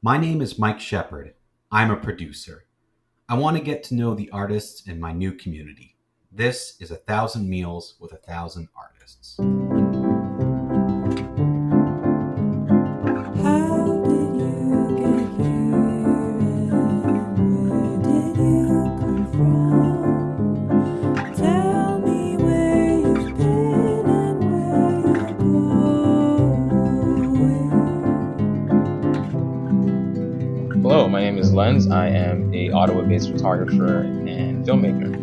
My name is Mike Shepard. I'm a producer. I want to get to know the artists in my new community. This is 1,000 Meals with 1,000 Artists. How did you get here and where did you come from? Tell me where you've been and where you're going. Hello, my name is LenZz. I am a Ottawa-based photographer and filmmaker.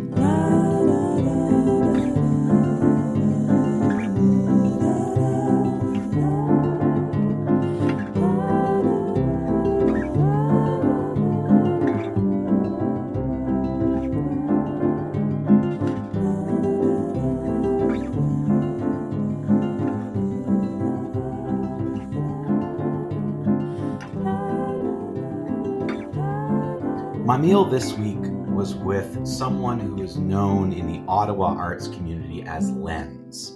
My meal this week was with someone who is known in the Ottawa arts community as LenZz.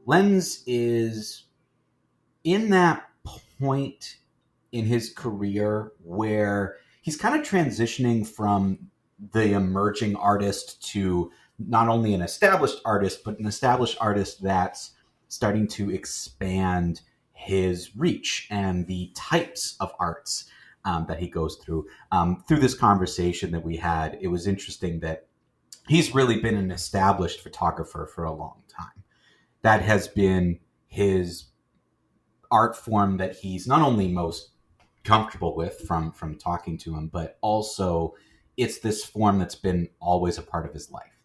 LenZz is in that point in his career where he's kind of transitioning from the emerging artist to not only an established artist, but an established artist that's starting to expand his reach and the types of arts that he goes through. Through this conversation that we had, it was interesting that he's really been an established photographer for a long time. That has been his art form that he's not only most comfortable with from talking to him, but also it's this form that's been always a part of his life.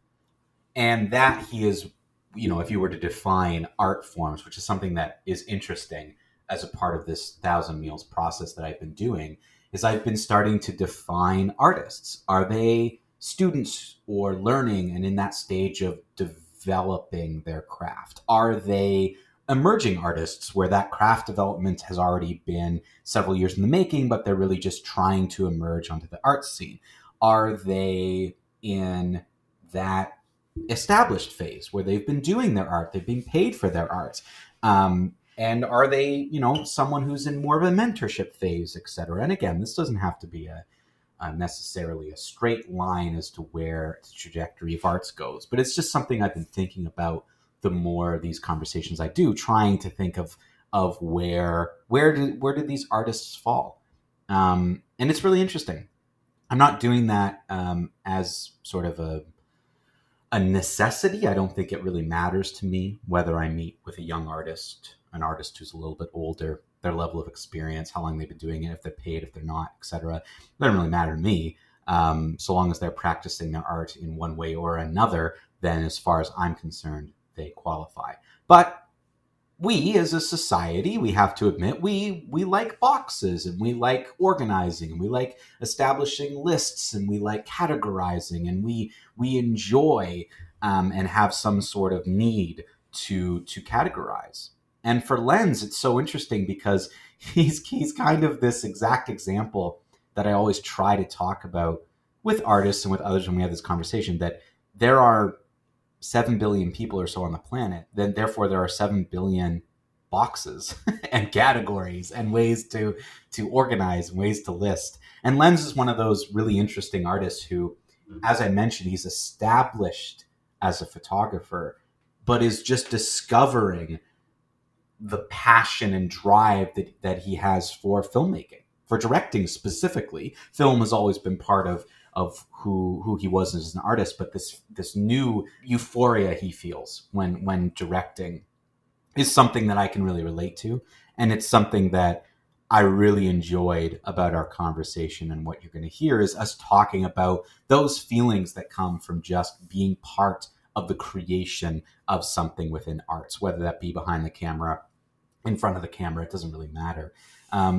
And that he is, if you were to define art forms, which is something that is interesting as a part of this 1,000 Meals process that I've been doing, is I've been starting to define artists. Are they students or learning and in that stage of developing their craft? Are they emerging artists where that craft development has already been several years in the making, but they're really just trying to emerge onto the art scene? Are they in that established phase where they've been doing their art, they've been paid for their art? And are they, someone who's in more of a mentorship phase, et cetera? And again, this doesn't have to be necessarily a straight line as to where the trajectory of arts goes, but it's just something I've been thinking about the more these conversations I do, trying to think of where did these artists fall, and it's really interesting. I'm not doing that as sort of a necessity. I don't think it really matters to me whether I meet with a young artist, an artist who's a little bit older, their level of experience, how long they've been doing it, if they're paid, if they're not, etc. It doesn't really matter to me, so long as they're practicing their art in one way or another. Then, as far as I'm concerned, they qualify. But we, as a society, we have to admit we like boxes, and we like organizing, and we like establishing lists, and we like categorizing, and we enjoy and have some sort of need to categorize. And for LenZz, it's so interesting because he's kind of this exact example that I always try to talk about with artists and with others when we have this conversation, that there are 7 billion people or so on the planet, then therefore there are 7 billion boxes and categories and ways to organize and ways to list. And LenZz is one of those really interesting artists who, as I mentioned, he's established as a photographer, but is just discovering the passion and drive that he has for filmmaking, for directing specifically. Film has always been part of who he was as an artist, but this new euphoria he feels when directing is something that I can really relate to, and it's something that I really enjoyed about our conversation. And what you're going to hear is us talking about those feelings that come from just being part of the creation of something within arts, whether that be behind the camera, in front of the camera, it doesn't really matter.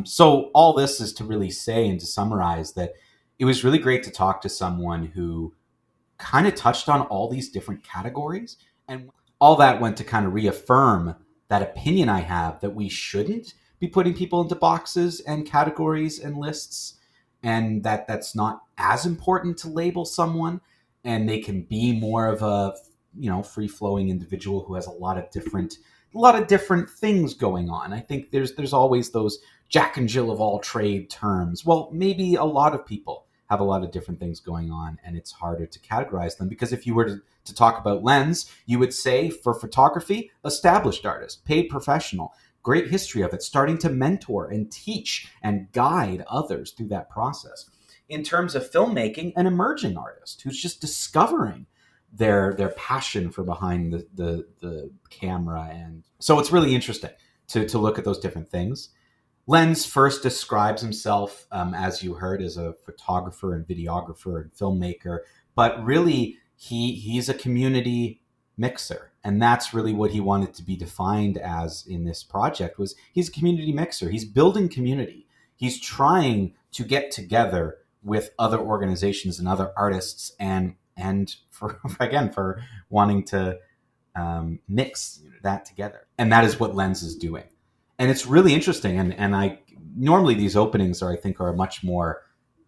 So all this is to really say and to summarize that it was really great to talk to someone who kind of touched on all these different categories. And all that went to kind of reaffirm that opinion I have that we shouldn't be putting people into boxes and categories and lists, and that's not as important to label someone, and they can be more of a free-flowing individual who has a lot of different things going on. I think there's always those Jack and Jill of all trade terms. Well, maybe a lot of people have a lot of different things going on, and it's harder to categorize them, because if you were to talk about LenZz, you would say for photography, established artist, paid professional, great history of it, starting to mentor and teach and guide others through that process. In terms of filmmaking, an emerging artist who's just discovering their passion for behind the camera. And so it's really interesting to look at those different things. LenZz first describes himself, as you heard, as a photographer and videographer and filmmaker, but really he's a community mixer. And that's really what he wanted to be defined as in this project. Was he's a community mixer. He's building community. He's trying to get together with other organizations and other artists, and for wanting to mix that together. And that is what LenZz is doing. And it's really interesting. And I normally these openings are a much more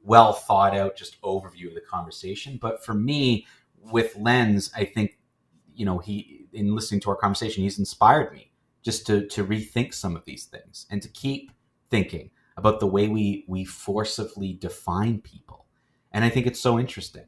well thought out, just overview of the conversation. But for me, with LenZz, I think, he, in listening to our conversation, he's inspired me just to rethink some of these things and to keep thinking about the way we forcibly define people. And I think it's so interesting.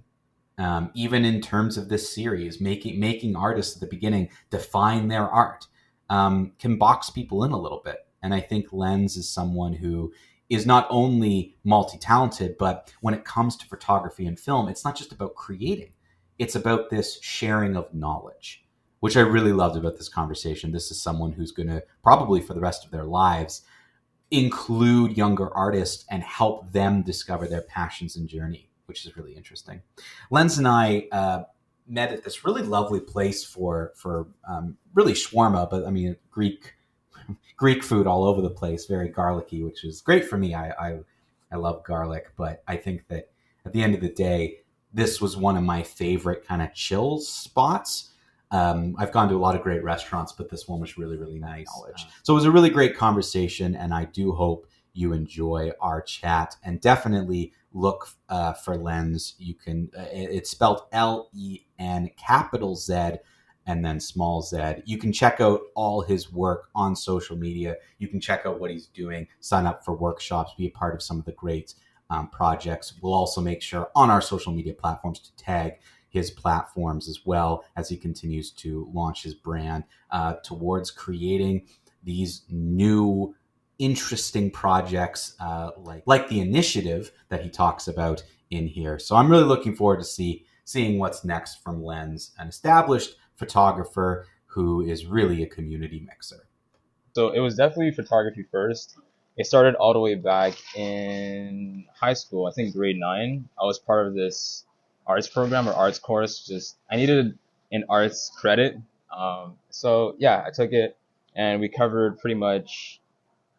Even in terms of this series, making artists at the beginning define their art can box people in a little bit. And I think LenZz is someone who is not only multi-talented, but when it comes to photography and film, it's not just about creating. It's about this sharing of knowledge, which I really loved about this conversation. This is someone who's going to probably for the rest of their lives include younger artists and help them discover their passions and journey, which is really interesting. LenZz and I met at this really lovely place for really shawarma, but I mean Greek food all over the place, very garlicky, which is great for me. I love garlic, but I think that at the end of the day, this was one of my favorite kind of chill spots. I've gone to a lot of great restaurants, but this one was really, really nice. So it was a really great conversation, and I do hope you enjoy our chat, and definitely look for LenZz. You can, it's spelled Len, capital Z, and then small z. You can check out all his work on social media. You can check out what he's doing, sign up for workshops, be a part of some of the great projects. We'll also make sure on our social media platforms to tag his platforms as well, as he continues to launch his brand towards creating these new interesting projects like the initiative that he talks about in here. So I'm really looking forward to seeing what's next from LenZz, an established photographer who is really a community mixer. So it was definitely photography first. It started all the way back in high school, I think grade 9. I was part of this arts program or arts course. Just I needed an arts credit. So yeah, I took it, and we covered pretty much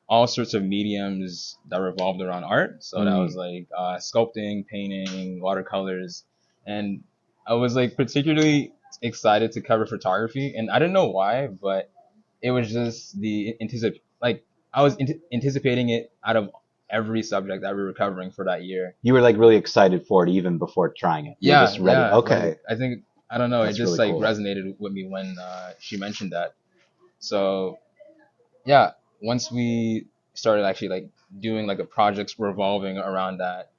all sorts of mediums that revolved around art. So that was like sculpting, painting, watercolors, and I was like particularly excited to cover photography, and I didn't know why, but it was just I was anticipating it out of every subject that we were covering for that year. You were like really excited for it even before trying it. You were just ready. Okay. Like, I think, I don't know, That's it just really like cool. resonated with me when she mentioned that. So yeah, once we started actually like doing like a projects revolving around that,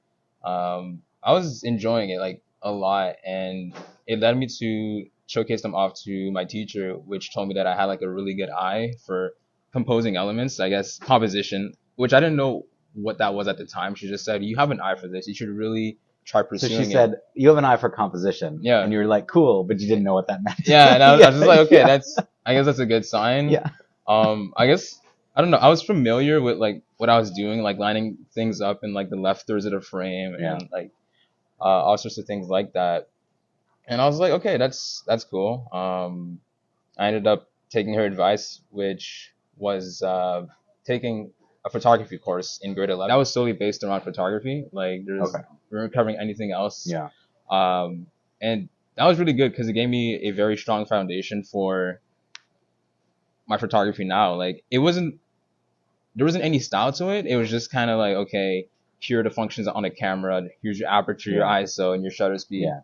I was enjoying it like a lot, and it led me to showcase them off to my teacher, which told me that I had like a really good eye for composing elements, I guess composition, which I didn't know what that was at the time. She just said, you have an eye for this, you should really try So pursuing she said, you have an eye for composition. Yeah. And you were like, cool, but you didn't know what that meant. Yeah, and I was just like, okay, Yeah. I guess that's a good sign. Yeah. I guess, I don't know, I was familiar with like what I was doing, like lining things up in like the left thirds of the frame and like all sorts of things like that. And I was like, okay, that's cool. I ended up taking her advice, which was taking a photography course in grade 11. That was solely based around photography. Like we weren't covering anything else. Yeah. And that was really good because it gave me a very strong foundation for my photography now. Like there wasn't any style to it. It was just kind of like, okay, here are the functions on the camera. Here's your aperture, your ISO, and your shutter speed. Yeah.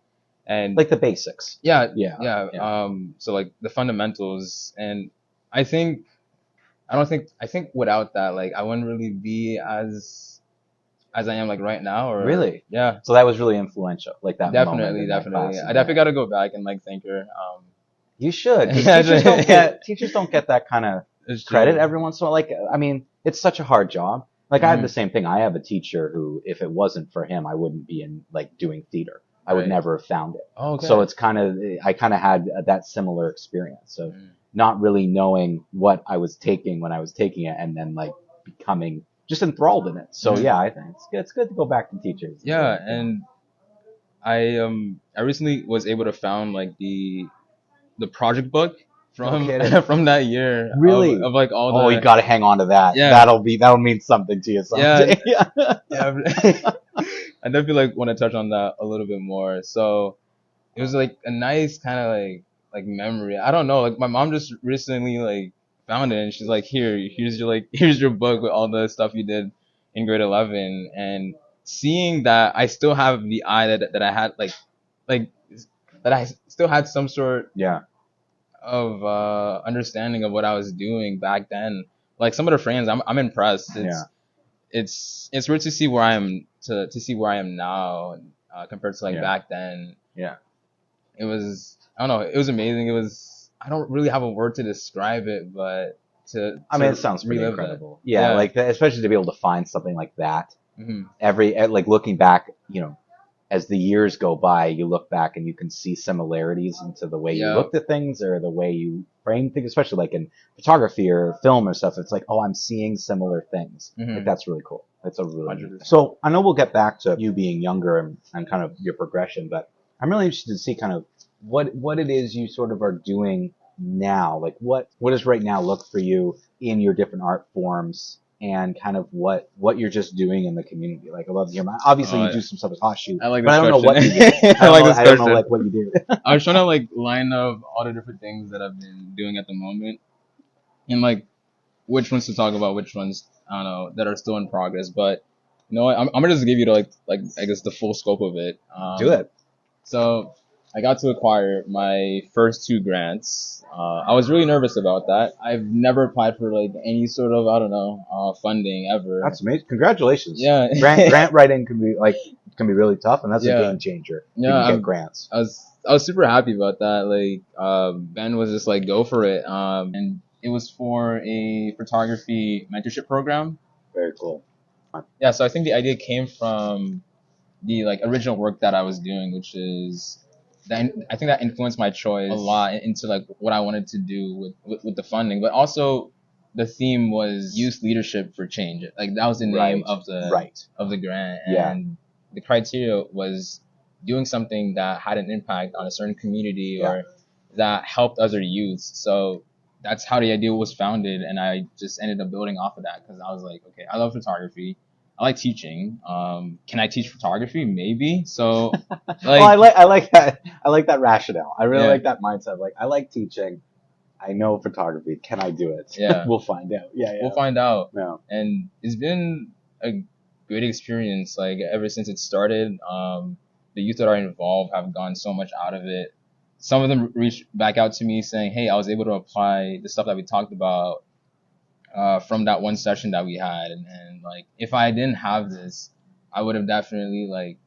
And Like the basics. yeah. Yeah. So like the fundamentals, and I think I think without that, like, I wouldn't really be as I am like right now. Or Really? yeah, So that was really influential, like that moment definitely, in that definitely. class. I definitely got to go back and like thank her. You should. 'Cause Yeah, teachers don't get that kind of it's credit true. every once in a while. Like, I mean, it's such a hard job. Like, I had the Mhm. same thing. I have a teacher who, if it wasn't for him, I wouldn't be in like doing theater. I would Right. never have found it. Oh, okay. So it's I kind of had that similar experience of Mm. not really knowing what I was taking when I was taking it, and then like becoming just enthralled in it. So Mhm. yeah, I think it's good. It's good to go back to teachers. Yeah, and I recently was able to found like the project book No from kidding. from that year Really? of like all Oh, the you got to hang on to that. Yeah. That'll mean something to you someday. Yeah. Yeah. I definitely like want to touch on that a little bit more. So it was like a nice kind of like memory. I don't know, like my mom just recently like found it and she's like, here's your book with all the stuff you did in grade 11. And seeing that I still have the eye that I had like that I still had some sort Yeah. of understanding of what I was doing back then. Like some of the friends, I'm impressed. Yeah. It's weird to see where to see where I am now compared to like Yeah. back then. Yeah. It was, I don't know, it was amazing. It was, I don't really have a word to describe it, but I mean, it sounds pretty relive incredible. that. Yeah, like especially to be able to find something like that. Hmm. Like looking back, as the years go by, you look back and you can see similarities into the way you Yeah. looked at things or the way you frame things, especially like in photography or film or stuff. It's like, oh, I'm seeing similar things. Mhm. Like that's really cool. That's a really 100%. So I know we'll get back to you being younger and kind of your progression, but I'm really interested to see kind of what it is you sort of are doing now. Like what does right now look for you in your different art forms and kind of what you're just doing in the community. Like I love to hear obviously you do some stuff with Hot Shoe, I like but this I don't know what you question. do. I like this I don't know question. like what you do. I was trying to like line up all the different things that I've been doing at the moment, and like which ones to talk about, which ones I don't know that are still in progress. But you know what, I'm gonna just give you like I guess the full scope of it. Do it. So I got to acquire my first 2 grants. I was really nervous about that. I've never applied for like any sort of, I don't know, funding ever. That's amazing. Congratulations. Yeah. Grant writing can be really tough, and that's a Yeah. game changer. Yeah, You can I'm- get grants. I was super happy about that. Like, Ben was just like, go for it. And it was for a photography mentorship program. Very cool. Yeah, so I think the idea came from the like original work that I was doing, which is that I think that influenced my choice a lot into like what I wanted to do with the funding, but also the theme was youth leadership for change. Like that was the name of the grant, Yeah. and the criteria was doing something that had an impact on a certain community or that helped other youths. So that's how the idea was founded, and I just ended up building off of that because I was like, okay, I love photography. I like teaching. Can I teach photography? Maybe. So, like, Well, I like that. I like that rationale. I really Yeah. like that mindset. Like, I like teaching. I know photography. Can I do it? Yeah. We'll find out. Yeah. we'll find out. Yeah. And it's been a good experience. Like ever since it started, the youth that are involved have gotten so much out of it. Some of them reached back out to me saying, "Hey, I was able to apply the stuff that we talked about from that one session that we had, and like if I didn't have this, I would have definitely like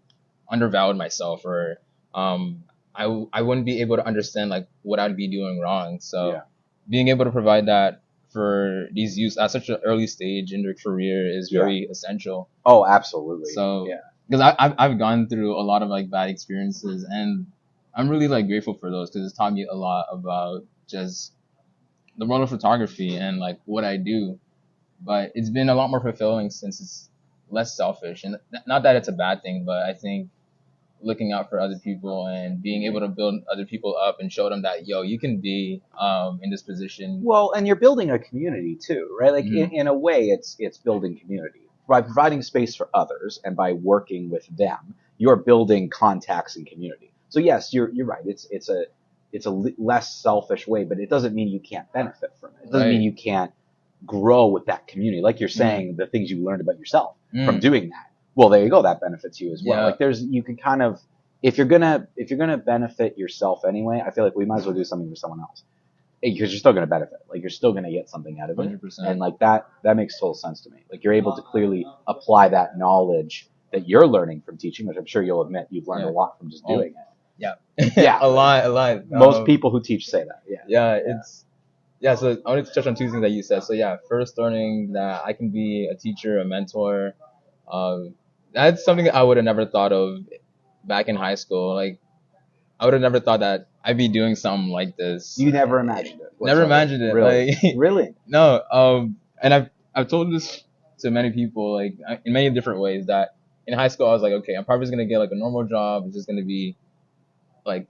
undervalued myself, or I wouldn't be able to understand like what I'd be doing wrong." So Yeah. being able to provide that for these youths at such an early stage in their career is very essential. Oh, absolutely. So yeah. because I've gone through a lot of like bad experiences, and I'm really like grateful for those because it's taught me a lot about just the world of photography and like what I do. But it's been a lot more fulfilling since it's less selfish, and not that it's a bad thing, but I think looking out for other people and being able to build other people up and show them that you can be in this position. Well, and you're building a community too, right? Like in a way, it's building community by providing space for others and by working with them. You're building contacts and community. So yes, you're right. It's a less selfish way, but it doesn't mean you can't benefit from it. It doesn't mean you can't grow with that community. Like you're saying, the things you learned about yourself from doing that. Well, there you go. That benefits you as well. Yeah. Like you can kind of, if you're gonna benefit yourself anyway, I feel like we might as well do something for someone else. because you're still going to benefit. Like you're still going to get something out of it. 100%. And like that makes total sense to me. Like you're able to clearly apply that knowledge that you're learning from teaching, which I'm sure you'll admit you've learned a lot from just doing it. Yeah. Yeah. a lot. Most people who teach say that. Yeah. So I wanted to touch on two things that you said. So yeah, first learning that I can be a teacher, a mentor. That's something that I would have never thought of back in high school. Like I would have never thought that I'd be doing something like this. You never imagined it. Never imagined it. Really? Like, Really? No. And I've told this to many people, like in many different ways, that in high school I was like, okay, I'm probably just gonna get like a normal job. It's just gonna be like,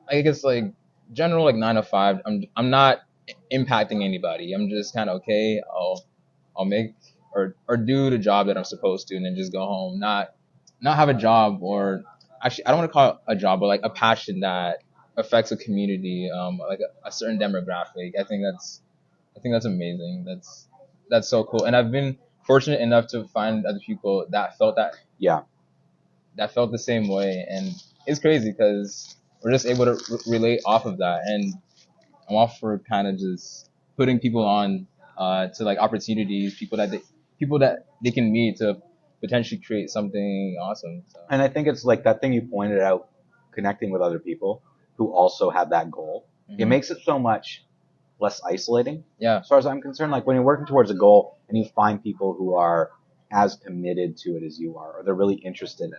I guess like general like 9 to 5. I'm not impacting anybody. I'm just kind of okay. I'll make or do the job that I'm supposed to, and then just go home. Not have a job, or actually I don't want to call it a job, but like a passion that affects a community, like a certain demographic. I think that's amazing. That's so cool. And I've been fortunate enough to find other people that felt Yeah. that felt the same way, and it's crazy because we're just able to relate off of that. And I'm all for kind of just putting people on to like opportunities, people that they can meet to potentially create something awesome. So. And I think it's like that thing you pointed out, connecting with other people who also have that goal. It makes it so much less isolating. Yeah. As far as I'm concerned, like when you're working towards a goal and you find people who are as committed to it as you are, or they're really interested in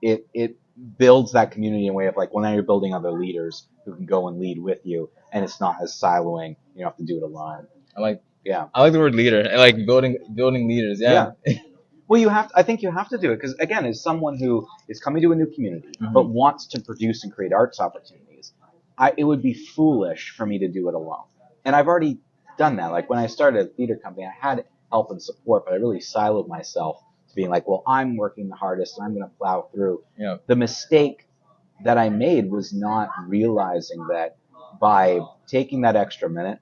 it, it builds that community in a way of like, well, now you're building other leaders who can go and lead with you, and it's not as siloing. You don't have to do it alone. I like the word leader. I like building leaders. Yeah. Well, I think you have to do it because, again, as someone who is coming to a new community but wants to produce and create arts opportunities, it would be foolish for me to do it alone. And I've already done that. Like when I started a theater company, I had help and support, but I really siloed myself to being like, well, I'm working the hardest and I'm going to plow through. Yeah. The mistake that I made was not realizing that by taking that extra minute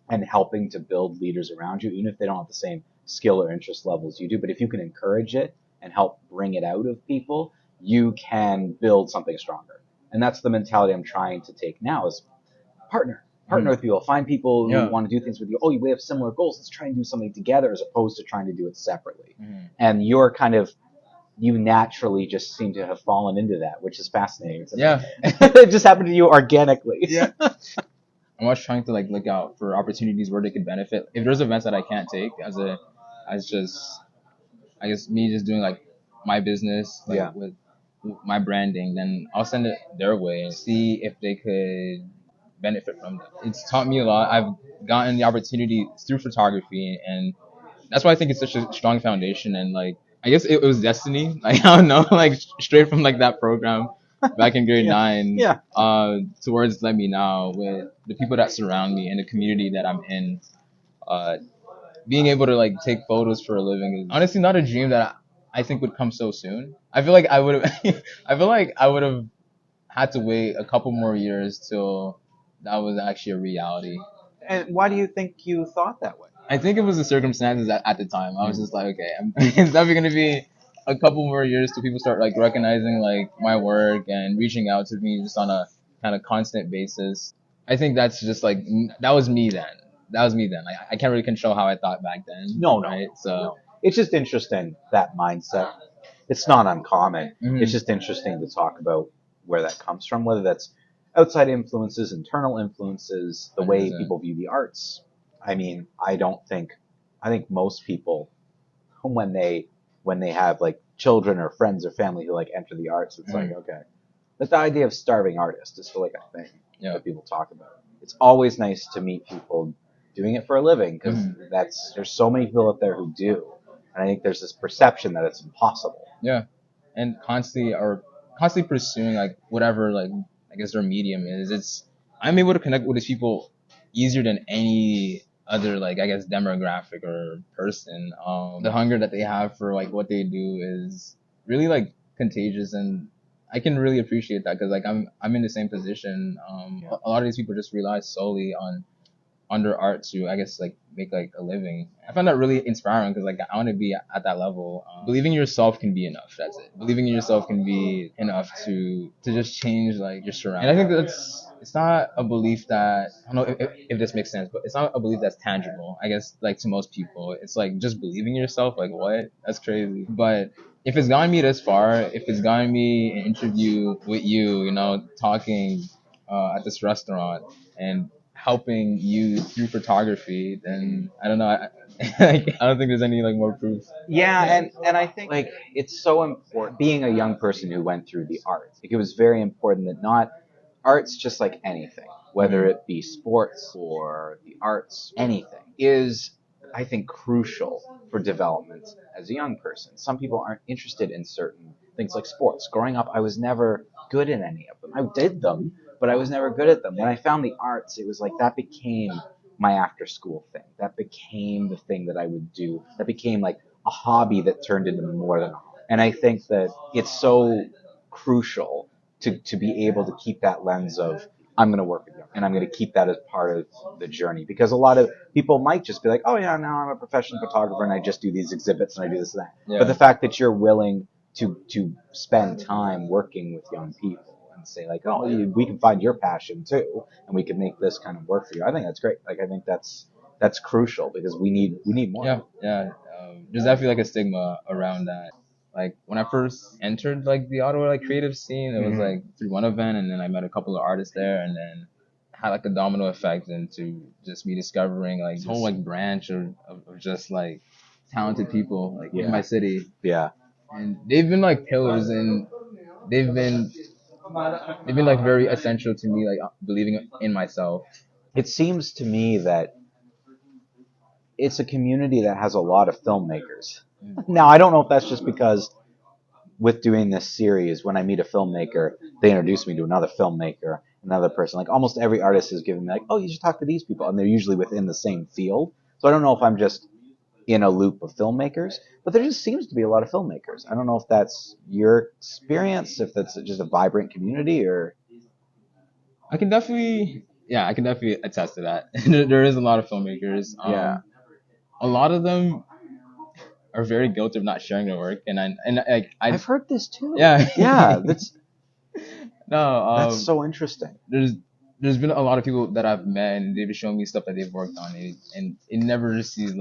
and helping to build leaders around you, even if they don't have the same skill or interest levels you do, but if you can encourage it and help bring it out of people, you can build something stronger. And that's the mentality I'm trying to take now is partner with people, find people who want to do things with you. Oh, we have similar goals. Let's try and do something together as opposed to trying to do it separately. And you naturally just seem to have fallen into that, which is fascinating to me. It just happened to you organically. Yeah. I'm always trying to like look out for opportunities where they could benefit. If there's events that I can't take as just, I guess me just doing like my business, like with my branding, then I'll send it their way and see if they could benefit from that. It's taught me a lot. I've gotten the opportunity through photography, and that's why I think it's such a strong foundation. And like, I guess it was destiny. Like, I don't know, like straight from like that program back in grade 9, towards Let Me Now, with the people that surround me and the community that I'm in. Being able to like take photos for a living is honestly not a dream that I think would come so soon. I feel like I would have had to wait a couple more years till that was actually a reality. And why do you think you thought that way? I think it was the circumstances at the time. I was just like, okay, it's definitely gonna be a couple more years till people start like recognizing like my work and reaching out to me just on a kind of constant basis. I think that's just like, that was me then. I can't really control how I thought back then. No. So it's just interesting, that mindset. It's not uncommon. It's just interesting to talk about where that comes from, whether that's outside influences, internal influences, the way people view the arts. I mean, I think most people, when they have like children or friends or family who like enter the arts, it's like, okay, but the idea of starving artist is still like a thing that people talk about. It's always nice to meet people doing it for a living, because there's so many people out there who do, and I think there's this perception that it's impossible. Yeah, and constantly pursuing like whatever, like I guess their medium is. I'm able to connect with these people easier than any other, like, I guess, demographic or person. The hunger that they have for like what they do is really like contagious, and I can really appreciate that because like I'm in the same position. A lot of these people just rely solely on their art to, I guess, like make like a living. I find that really inspiring because like I want to be at that level. Believing in yourself can be enough. That's it. Believing in yourself can be enough to just change like your surroundings. And I think it's not a belief that I don't know if this makes sense, but it's not a belief that's tangible. I guess like to most people, it's like just believing in yourself. Like what? That's crazy. But if it's gotten me this far, if it's gotten me an interview with you, talking at this restaurant and helping you through photography, then I don't know. I don't think there's any like more proof. Yeah, and I think like it's so important being a young person who went through the arts. Like it was very important that not arts, just like anything, whether it be sports or the arts, anything is, I think, crucial for development as a young person. Some people aren't interested in certain things like sports. Growing up, I was never good at any of them. I did them, but I was never good at them. When I found the arts, it was like that became my after school thing. That became the thing that I would do. That became like a hobby that turned into more than a hobby. And I think that it's so crucial to be able to keep that lens of I'm going to work with you and I'm going to keep that as part of the journey, because a lot of people might just be like, oh yeah, now I'm a professional photographer and I just do these exhibits and I do this and that. Yeah. But the fact that you're willing to spend time working with young people and say like, oh, we can find your passion too and we can make this kind of work for you. I think that's great. Like I think that's crucial because we need more. Yeah. There's definitely like a stigma around that. Like when I first entered like the Ottawa like creative scene, it was like through one event, and then I met a couple of artists there, and then had like a domino effect into just me discovering like this whole like branch of just like talented people like in my city. Yeah. And they've been like pillars, and they've been like very essential to me, like believing in myself. It seems to me that it's a community that has a lot of filmmakers. Now, I don't know if that's just because with doing this series, when I meet a filmmaker, they introduce me to another filmmaker, another person. Like almost every artist has given me like, oh, you should talk to these people. And they're usually within the same field. So I don't know if I'm just in a loop of filmmakers, but there just seems to be a lot of filmmakers. I don't know if that's your experience, if that's just a vibrant community or... I can definitely attest to that. There is a lot of filmmakers. A lot of them are very guilty of not sharing their work, and I've heard this too. Yeah. That's that's so interesting. There's been a lot of people that I've met, and they've shown me stuff that they've worked on, and it never sees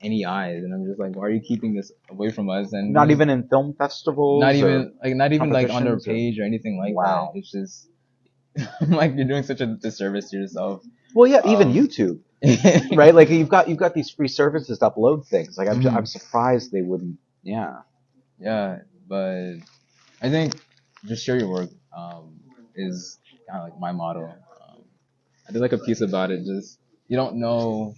any eyes, and I'm just like, why are you keeping this away from us? And not even in film festivals. Not even like on their competitions page or anything like Wow. that. It's just like you're doing such a disservice to yourself. Well, yeah, even YouTube, right? Like you've got these free services to upload things. Like I'm surprised they wouldn't. Yeah. Yeah, but I think just share your work is kind of like my motto. I did like a piece about it. Just you don't know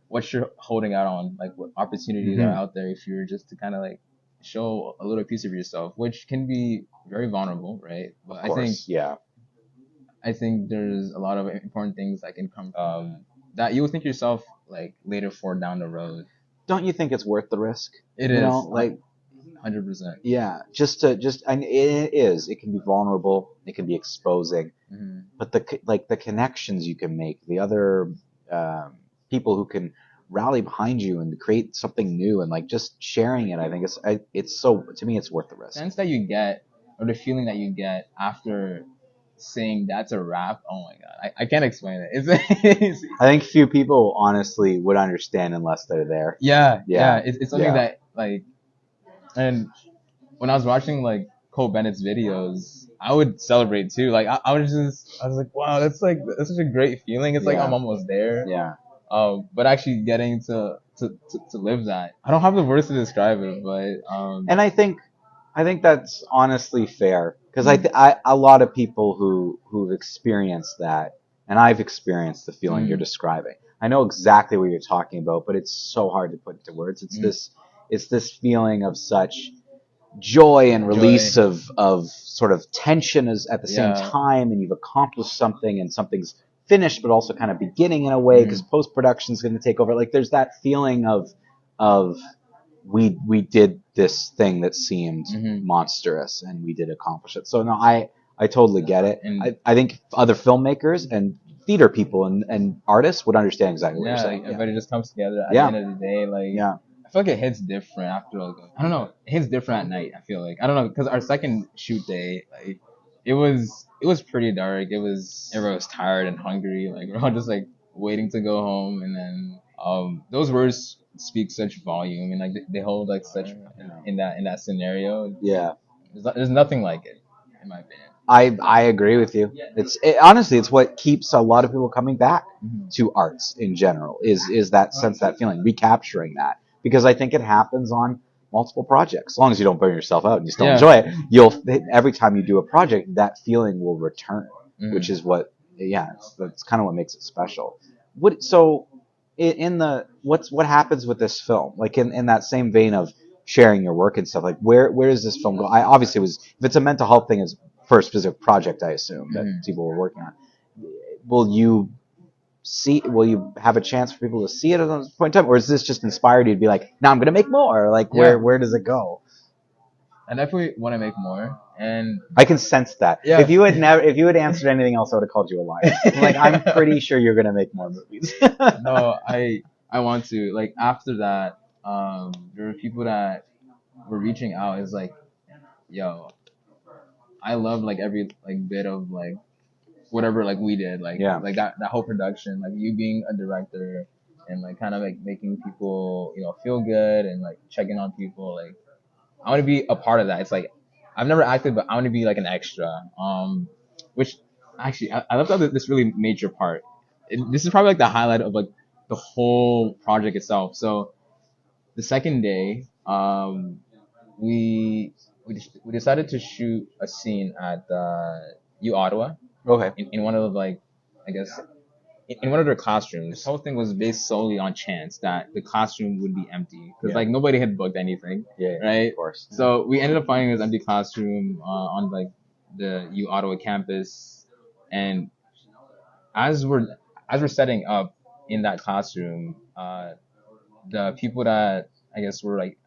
what you're holding out on, like what opportunities are out there if you're just to kind of like show a little piece of yourself, which can be very vulnerable, right? But Of course, I think there's a lot of important things that can come that you'll think yourself like later for down the road. Don't you think it's worth the risk? It you is know, like 100%. yeah, and it is. It can be vulnerable. It can be exposing. But the connections you can make, the other people who can rally behind you and create something new, and like just sharing it. I think it's so, to me, it's worth the risk. The sense that you get, or the feeling that you get after saying that's a wrap, oh my god, I can't explain it. It's I think few people honestly would understand unless they're there. Yeah. It's something that like, and when I was watching like Cole Bennett's videos, I would celebrate too. Like I was like, wow, that's such a great feeling. It's like I'm almost there. Yeah. But actually getting to live that, I don't have the words to describe it, but and I think that's honestly fair, because I a lot of people who've experienced that, and I've experienced the feeling you're describing. I know exactly what you're talking about, but it's so hard to put into words. It's this feeling of such joy and release of sort of tension as at the same time, and you've accomplished something, and something's finished but also kind of beginning in a way, because post-production is going to take over. Like there's that feeling of we did this thing that seemed monstrous and we did accomplish it. So no, I totally get it. And I think other filmmakers and theater people and artists would understand exactly what you're saying. Everybody just comes together at the end of the day. Like I feel like it hits different after like, I don't know, it hits different at night. I feel like, I don't know, because our second shoot day, like it was pretty dark. Everyone was tired and hungry. Like we're all just like waiting to go home, and then those words speak such volume, and like they hold like such in that scenario. Yeah. There's nothing like it, in my opinion. I agree with you. Honestly, it's what keeps a lot of people coming back to arts in general is that sense, that feeling, recapturing that, because I think it happens on multiple projects. As long as you don't burn yourself out and you still Yeah. enjoy it, you'll every time you do a project, that feeling will return, which is what that's kind of what makes it special. What happens with this film? Like in that same vein of sharing your work and stuff, like where does this film go? I obviously was if it's a mental health thing, it's first specific project, I assume, that people were working on. Will you have a chance for people to see it at this point in time, or is this just inspired you to be like, now I'm gonna make more? Like where does it go? I definitely want to make more, and I can sense that. Yeah. If you had answered anything else, I would have called you a liar. Like, I'm pretty sure you're gonna make more movies. no, I want to. Like after that, there were people that were reaching out. It's like, yo, I love like every like bit of like whatever like we did, like Yeah. like that whole production, like you being a director and like kind of like making people feel good and like checking on people. Like I want to be a part of that. It's like I've never acted, but I want to be like an extra. Which actually I left out this really major part. This is probably like the highlight of like the whole project itself. So the second day, we we decided to shoot a scene at U Ottawa Okay. in one of the, like, I guess in one of their classrooms. This whole thing was based solely on chance that the classroom would be empty because like nobody had booked anything, Yeah. right? Of course. So we ended up finding this empty classroom on like the U Ottawa campus, and as we're setting up in that classroom, the people that I guess were like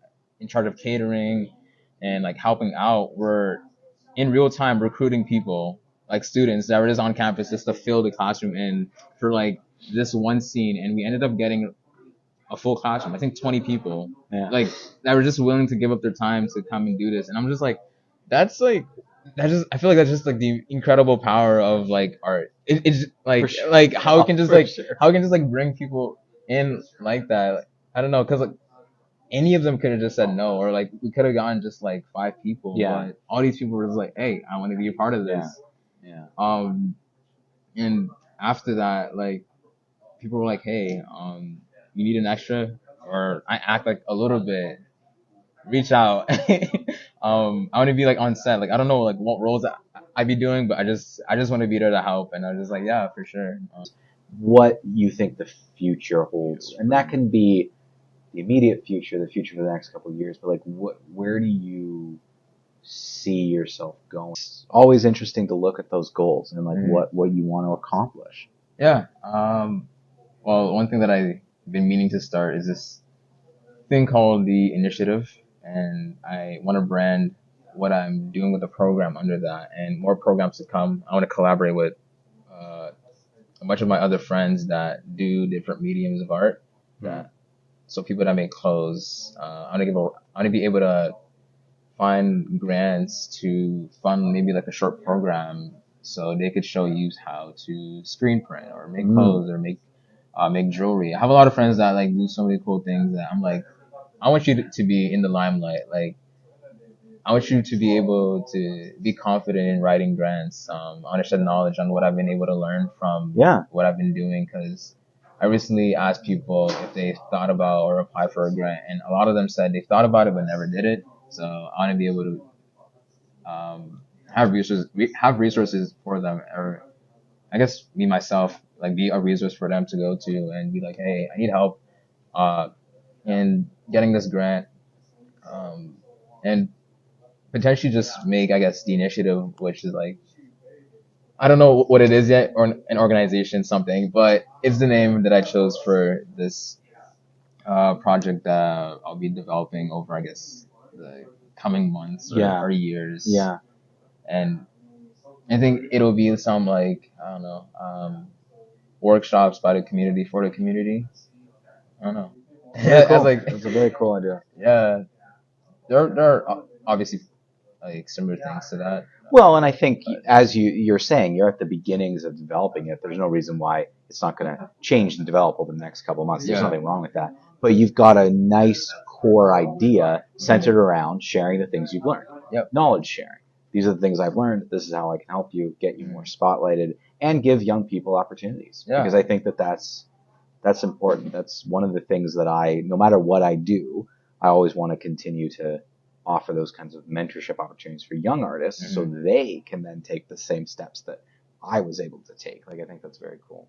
in charge of catering and like helping out were in real time recruiting people, like students that were just on campus just to fill the classroom in for like this one scene, and we ended up getting a full classroom. I think 20 people, like that were just willing to give up their time to come and do this, and I'm just like, that's like. That just I feel like that's just like the incredible power of like art. It's like sure. like how it can just For like sure. how it can just like bring people in like that. Like, I don't know, because like any of them could have just said no, or like we could have gotten just like 5 people. Yeah. But all these people were just like, hey, I want to be a part of this. Yeah. And after that, like people were like, hey, you need an extra, or I act like a little bit. Reach out. I want to be like on set. Like I don't know like what roles I'd be doing, but I just want to be there to help. And I was just like, yeah, for sure. What you think the future holds, and that can be the immediate future, the future for the next couple of years, but like where do you see yourself going? It's always interesting to look at those goals and like what you want to accomplish. Yeah. Well, one thing that I've been meaning to start is this thing called the initiative, and I want to brand what I'm doing with the program under that, and more programs to come. I want to collaborate with a bunch of my other friends that do different mediums of art. So people that make clothes, I want to be able to find grants to fund maybe like a short program, so they could show youth how to screen print or make clothes or make jewelry. I have a lot of friends that like do so many cool things that I'm like, I want you to be in the limelight. Like, I want you to be able to be confident in writing grants. I want to shed knowledge on what I've been able to learn from what I've been doing, because I recently asked people if they thought about or applied for a grant, and a lot of them said they thought about it but never did it. So I want to be able to have resources for them, or I guess me myself, like be a resource for them to go to and be like, hey, I need help in getting this grant, and potentially just make, I guess, the initiative, which is like, I don't know what it is yet, or an organization, something, but it's the name that I chose for this project that I'll be developing over, I guess, the coming months or years. Yeah. And I think it'll be some like, I don't know, workshops by the community for the community. I don't know. Very cool. Like, It's a very cool idea. yeah, there are obviously like similar things to that. Well, and I think as you're saying, you're at the beginnings of developing it. There's no reason why it's not going to change and develop over the next couple of months. There's Yeah. nothing wrong with that. But you've got a nice core idea centered around sharing the things you've learned. Yep. Knowledge sharing. These are the things I've learned. This is how I can help you, get you more spotlighted, and give young people opportunities. Yeah. Because I think that's important. That's one of the things that no matter what I do, I always want to continue to offer those kinds of mentorship opportunities for young artists so they can then take the same steps that I was able to take. Like, I think that's very cool.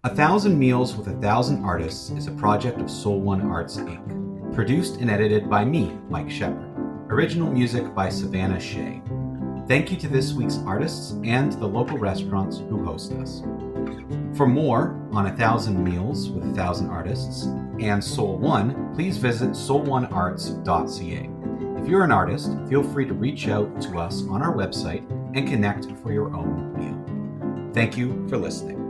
1,000 Meals with 1,000 Artists is a project of Soul One Arts, Inc. Produced and edited by me, Mike Shepard. Original music by Savannah Shea. Thank you to this week's artists and the local restaurants who host us. For more on 1,000 Meals with 1,000 Artists and Soul One, please visit soulonearts.ca. If you're an artist, feel free to reach out to us on our website and connect for your own meal. Thank you for listening.